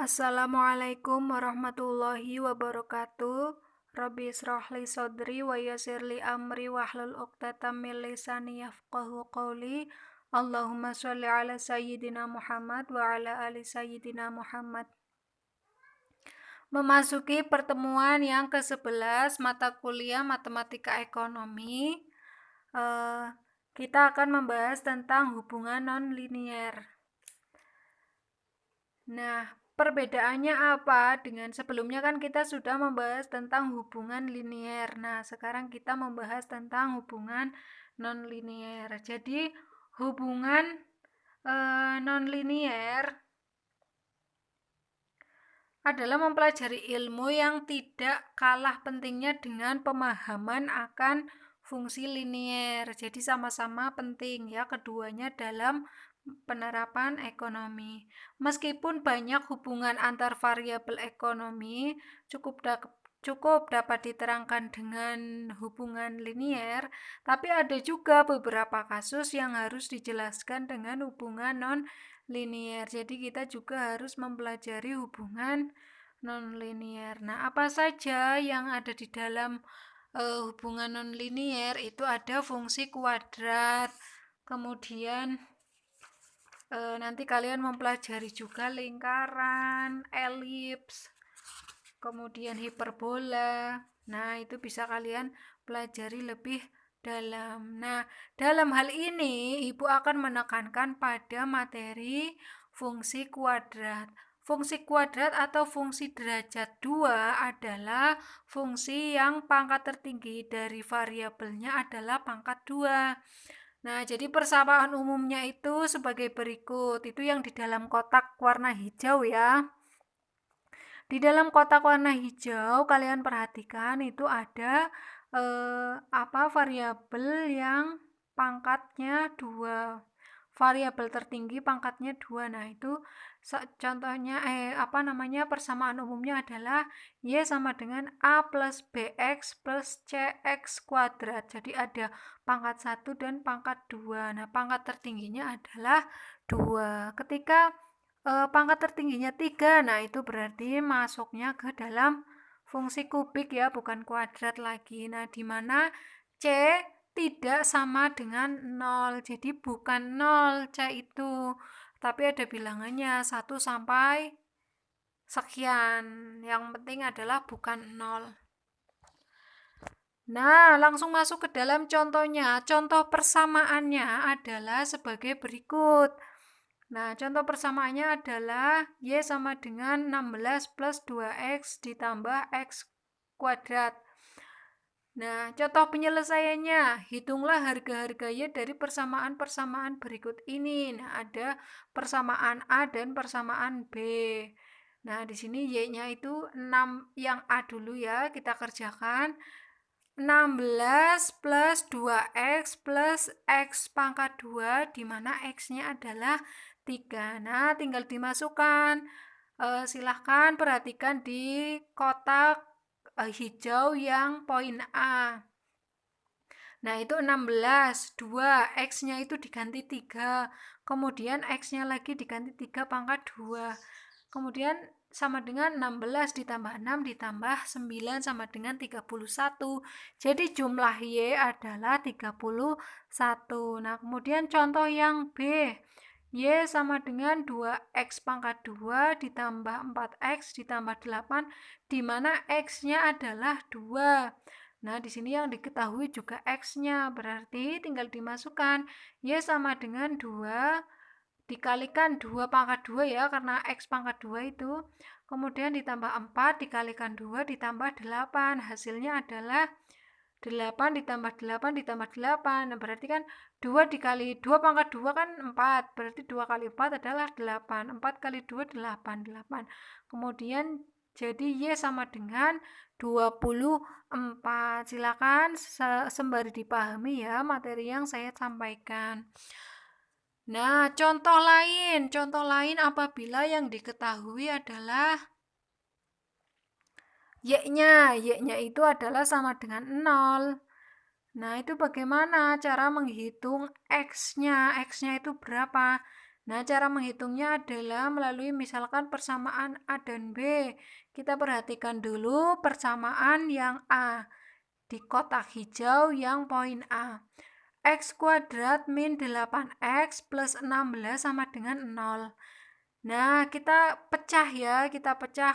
Assalamualaikum warahmatullahi wabarakatuh. Rabbi israh li sadri wa yassir li amri wahlul 'uqdatam min lisani yafqahu qawli. Allahumma sholli ala sayyidina Muhammad wa ala ali sayyidina Muhammad. Memasuki pertemuan yang ke-11 mata kuliah Matematika Ekonomi, kita akan membahas tentang hubungan non-linier. Nah, perbedaannya apa dengan sebelumnya? Kan kita sudah membahas tentang hubungan linier. Nah, sekarang kita membahas tentang hubungan non-linier. Jadi, hubungan non-linier adalah mempelajari ilmu yang tidak kalah pentingnya dengan pemahaman akan fungsi linier. Jadi sama-sama penting ya keduanya dalam penerapan ekonomi. Meskipun banyak hubungan antar variabel ekonomi, cukup dapat diterangkan dengan hubungan linier, tapi ada juga beberapa kasus yang harus dijelaskan dengan hubungan non-linier. Jadi kita juga harus mempelajari hubungan non-linier. Nah, apa saja yang ada di dalam hubungan non-linier? Itu ada fungsi kuadrat, kemudian nanti kalian mempelajari juga lingkaran, elips, kemudian hiperbola. Nah, itu bisa kalian pelajari lebih dalam. Nah, dalam hal ini Ibu akan menekankan pada materi fungsi kuadrat. Fungsi kuadrat atau fungsi derajat 2 adalah fungsi yang pangkat tertinggi dari variabelnya adalah pangkat 2. Nah, jadi persamaan umumnya itu sebagai berikut. Itu yang di dalam kotak warna hijau ya. Di dalam kotak warna hijau kalian perhatikan itu ada variabel yang pangkatnya 2. Variabel tertinggi pangkatnya 2. Nah, itu contohnya persamaan umumnya adalah Y sama dengan A plus BX plus CX kuadrat. Jadi ada pangkat 1 dan pangkat 2. Nah, pangkat tertingginya adalah 2. Ketika pangkat tertingginya 3, nah itu berarti masuknya ke dalam fungsi kubik ya, bukan kuadrat lagi. Nah, di mana C tidak sama dengan 0. Jadi bukan 0 C itu, tapi ada bilangannya 1 sampai sekian. Yang penting adalah bukan 0. Nah, langsung masuk ke dalam contohnya. Contoh persamaannya adalah sebagai berikut. Nah, contoh persamaannya adalah Y sama dengan 16 plus 2X ditambah X kuadrat. Nah, contoh penyelesaiannya, hitunglah harga-harga Y dari persamaan-persamaan berikut ini. Nah, ada persamaan A dan persamaan B. Nah, di sini Y-nya itu 6, yang A dulu ya, kita kerjakan. 16 plus 2X plus X pangkat 2, di mana X-nya adalah 3. Nah, tinggal dimasukkan. Silahkan perhatikan di kotak hijau yang poin A. Nah, itu 16, 2, X-nya itu diganti 3. Kemudian X-nya lagi diganti 3 pangkat 2. Kemudian sama dengan 16 ditambah 6 ditambah 9 sama dengan 31. Jadi jumlah Y adalah 31. Nah, kemudian contoh yang B. Y sama dengan 2X pangkat 2 ditambah 4X ditambah 8, di mana X-nya adalah 2. Nah, di sini yang diketahui juga X-nya, berarti tinggal dimasukkan Y sama dengan 2 dikalikan 2 pangkat 2 ya, karena X pangkat 2 itu, kemudian ditambah 4 dikalikan 2 ditambah 8, hasilnya adalah 8 ditambah 8 ditambah 8. Nah, berarti kan 2 dikali 2 pangkat 2 kan 4, berarti 2 kali 4 adalah 8, 4 kali 2 8, 8. Kemudian jadi Y sama dengan 24. Silakan sembari dipahami ya materi yang saya sampaikan. Nah, contoh lain apabila yang diketahui adalah Y-nya itu adalah sama dengan 0. Nah, itu bagaimana cara menghitung X-nya? X-nya itu berapa? Nah, cara menghitungnya adalah melalui misalkan persamaan A dan B. Kita perhatikan dulu persamaan yang A di kotak hijau yang poin A. X kuadrat min 8x plus 16 sama dengan 0. Nah, kita pecah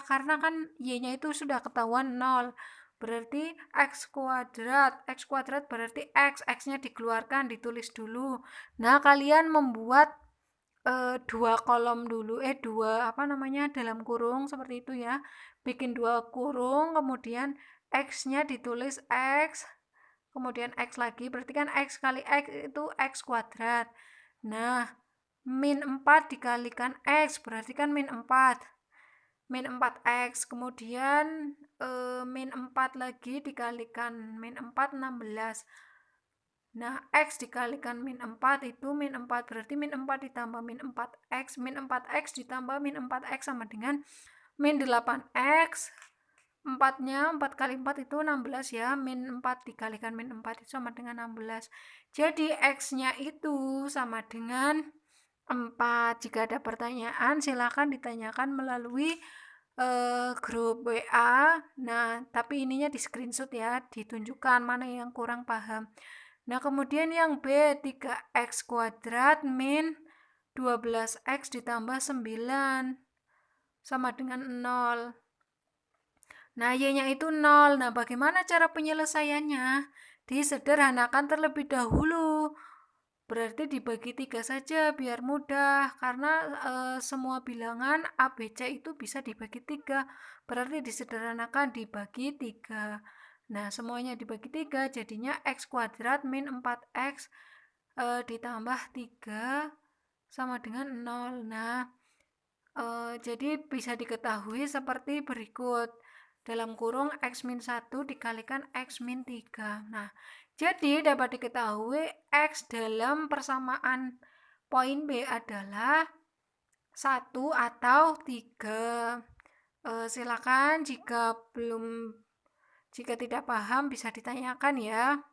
karena kan y-nya itu sudah ketahuan 0. Berarti x kuadrat berarti x-nya dikeluarkan, ditulis dulu. Nah, kalian membuat dua kolom dulu, dalam kurung seperti itu ya. Bikin dua kurung, kemudian x-nya ditulis x, kemudian x lagi, berarti kan x kali x itu x kuadrat. Nah, min 4 dikalikan x, berarti kan min 4. Min 4x, kemudian min 4 lagi dikalikan min 4, 16. Nah, x dikalikan min 4 itu min 4, berarti min 4 ditambah min 4x, min 4x ditambah min 4x sama dengan min 8x. 4-nya 4 kali 4 itu 16 ya, min 4 dikalikan min 4 itu sama dengan 16. Jadi x-nya itu sama dengan 4. Jika ada pertanyaan silakan ditanyakan melalui grup WA. Nah, tapi ininya di screenshot ya, ditunjukkan mana yang kurang paham. Nah, kemudian yang B, 3x kuadrat min 12x ditambah 9 sama dengan 0. Nah, y-nya itu 0. Nah, bagaimana cara penyelesaiannya? Disederhanakan terlebih dahulu. Berarti dibagi 3 saja biar mudah, karena semua bilangan A, B, C itu bisa dibagi 3. Berarti disederhanakan dibagi 3. Nah, semuanya dibagi 3, jadinya x kuadrat min 4x ditambah 3 sama dengan 0. Nah, jadi bisa diketahui seperti berikut. Dalam kurung x min 1 dikalikan x min 3. Nah, jadi dapat diketahui x dalam persamaan poin B adalah 1 atau 3. Silakan jika tidak paham bisa ditanyakan ya.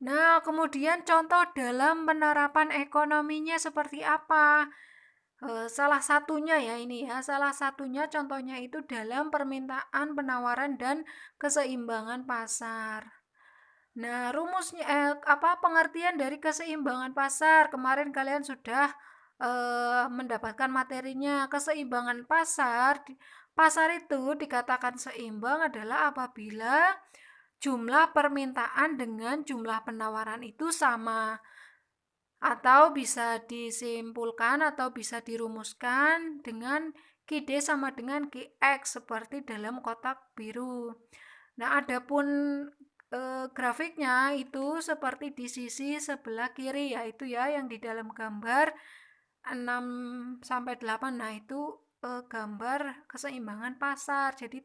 Nah, kemudian contoh dalam penerapan ekonominya seperti apa? Salah satunya contohnya itu dalam permintaan, penawaran, dan keseimbangan pasar. Nah, pengertian dari keseimbangan pasar kemarin kalian sudah mendapatkan materinya. Keseimbangan pasar itu dikatakan seimbang adalah apabila jumlah permintaan dengan jumlah penawaran itu sama. Atau bisa disimpulkan atau bisa dirumuskan dengan QD sama dengan QX seperti dalam kotak biru. Nah, adapun grafiknya itu seperti di sisi sebelah kiri, yaitu ya yang di dalam gambar 6 sampai 8. Nah, itu gambar keseimbangan pasar. Jadi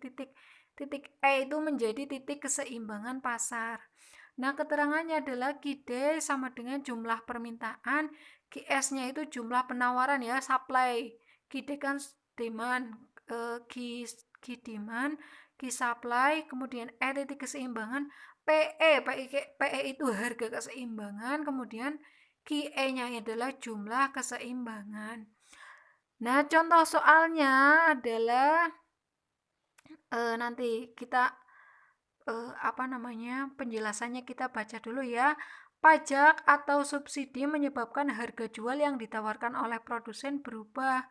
titik E itu menjadi titik keseimbangan pasar. Nah, keterangannya adalah QD sama dengan jumlah permintaan, QS-nya itu jumlah penawaran ya, supply. QD kan demand, Q demand, Q supply, kemudian E titik keseimbangan, PE itu harga keseimbangan, kemudian QE-nya adalah jumlah keseimbangan. Nah, contoh soalnya adalah nanti kita penjelasannya kita baca dulu ya. Pajak atau subsidi menyebabkan harga jual yang ditawarkan oleh produsen berubah,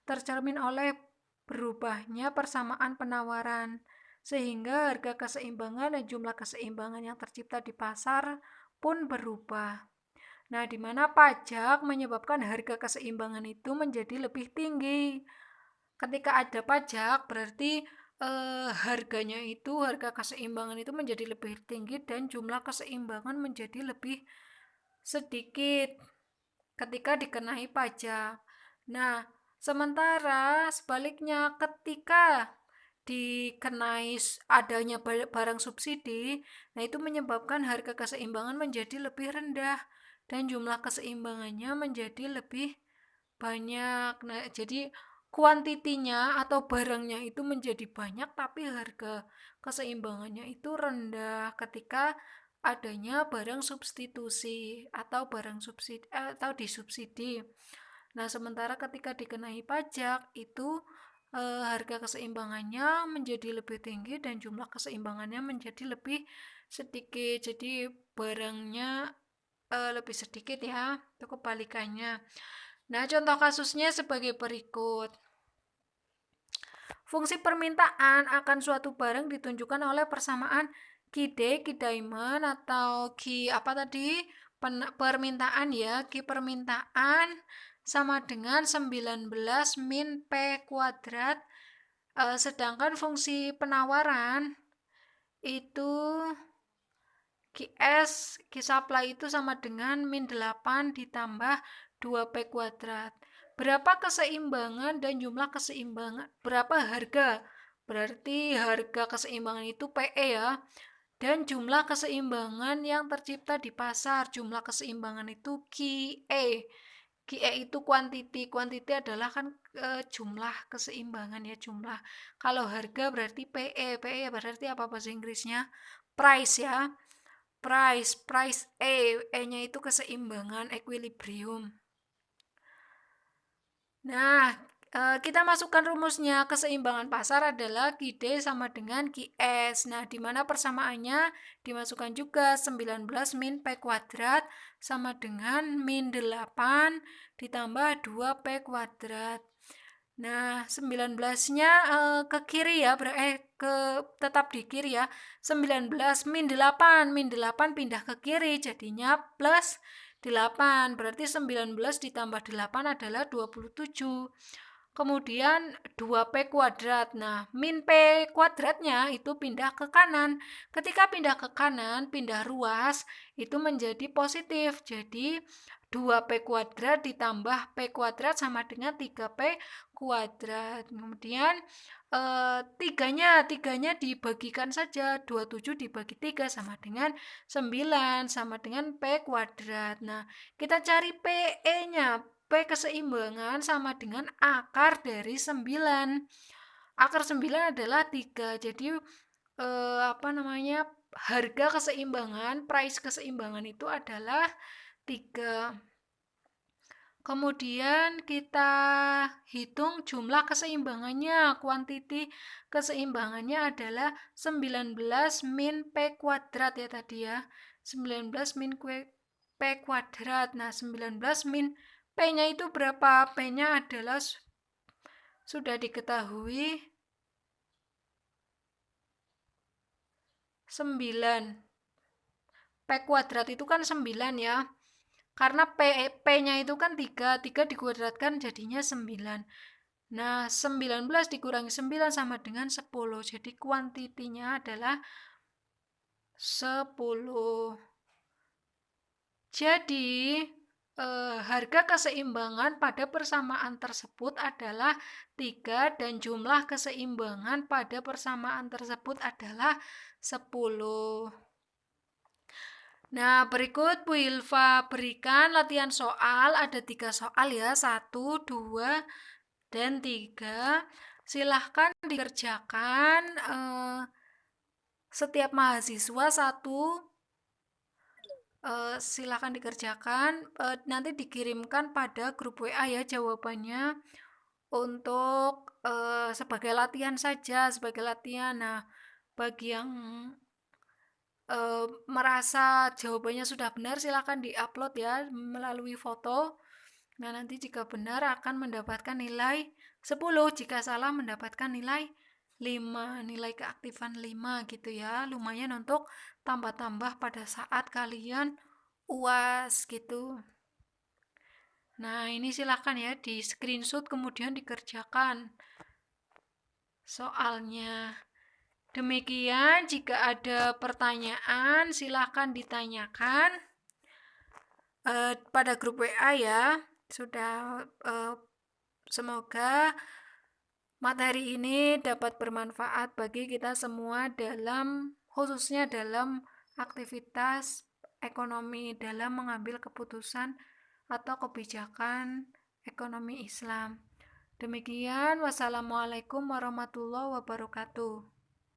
tercermin oleh berubahnya persamaan penawaran, sehingga harga keseimbangan dan jumlah keseimbangan yang tercipta di pasar pun berubah. Nah, di mana pajak menyebabkan harga keseimbangan itu menjadi lebih tinggi. Ketika ada pajak, berarti harga keseimbangan itu menjadi lebih tinggi dan jumlah keseimbangan menjadi lebih sedikit ketika dikenai pajak. Nah, sementara sebaliknya ketika dikenai adanya barang subsidi, nah itu menyebabkan harga keseimbangan menjadi lebih rendah dan jumlah keseimbangannya menjadi lebih banyak. Nah, jadi kuantitinya atau barangnya itu menjadi banyak tapi harga keseimbangannya itu rendah ketika adanya barang substitusi atau disubsidi. Nah, sementara ketika dikenai pajak itu harga keseimbangannya menjadi lebih tinggi dan jumlah keseimbangannya menjadi lebih sedikit. Jadi barangnya lebih sedikit ya, itu kebalikannya. Nah, contoh kasusnya sebagai berikut. Fungsi permintaan akan suatu barang ditunjukkan oleh persamaan Q diamond atau permintaan ya, Q permintaan sama dengan 19 min P kuadrat, sedangkan fungsi penawaran itu Q supply itu sama dengan min 8 ditambah 2P kuadrat. Berapa keseimbangan dan jumlah keseimbangan, berapa harga, berarti harga keseimbangan itu PE ya, dan jumlah keseimbangan yang tercipta di pasar, jumlah keseimbangan itu QE. QE itu quantity adalah kan jumlah keseimbangan ya, jumlah. Kalau harga berarti PE berarti apa bahasa Inggrisnya? Price ya. Price E-nya itu keseimbangan, equilibrium. Nah, kita masukkan rumusnya. Keseimbangan pasar adalah QD sama dengan QS. Nah, di mana persamaannya dimasukkan juga 19 min P kuadrat sama dengan min 8 ditambah 2P kuadrat. Nah, 19-nya ke kiri ya, tetap di kiri ya. 19 min 8 pindah ke kiri jadinya plus 8. Berarti 19 ditambah 8 adalah 27. Kemudian 2P kuadrat. Nah, min P kuadratnya itu pindah ke kanan. Ketika pindah ke kanan, pindah ruas, itu menjadi positif. Jadi 2P kuadrat ditambah P kuadrat sama dengan 3P kuadrat. Kemudian tiganya dibagikan saja. 27 dibagi 3 sama dengan 9 sama dengan P kuadrat. Nah, kita cari PE-nya. P keseimbangan sama dengan akar dari 9. Akar 9 adalah 3. Jadi harga keseimbangan, price keseimbangan itu adalah 3. Kemudian kita hitung jumlah keseimbangannya. Kuantiti keseimbangannya adalah 19 min P kuadrat ya tadi ya. 19 min P kuadrat. Nah, 19 min P-nya itu berapa? P-nya adalah sudah diketahui 9. P kuadrat itu kan 9 ya. Karena P-nya itu kan 3 dikuadratkan jadinya 9. Nah, 19 dikurangi 9 sama dengan 10. Jadi kuantitinya adalah 10. Jadi harga keseimbangan pada persamaan tersebut adalah 3 dan jumlah keseimbangan pada persamaan tersebut adalah 10. Nah, berikut Bu Hilfa berikan latihan soal. Ada 3 soal ya, 1, 2, dan 3. Silahkan dikerjakan. Setiap mahasiswa 1. Silakan dikerjakan, nanti dikirimkan pada grup WA ya jawabannya untuk sebagai latihan saja, sebagai latihan. Nah, bagi yang merasa jawabannya sudah benar silakan diupload ya melalui foto. Nah, nanti jika benar akan mendapatkan nilai 10, jika salah mendapatkan nilai 5, nilai keaktifan 5 gitu ya. Lumayan untuk tambah-tambah pada saat kalian UAS gitu. Nah, ini silakan ya di screenshot kemudian dikerjakan soalnya. Demikian, jika ada pertanyaan silakan ditanyakan pada grup WA ya. Sudah semoga materi ini dapat bermanfaat bagi kita semua khususnya dalam aktivitas ekonomi, dalam mengambil keputusan atau kebijakan ekonomi Islam. Demikian, wassalamualaikum warahmatullahi wabarakatuh.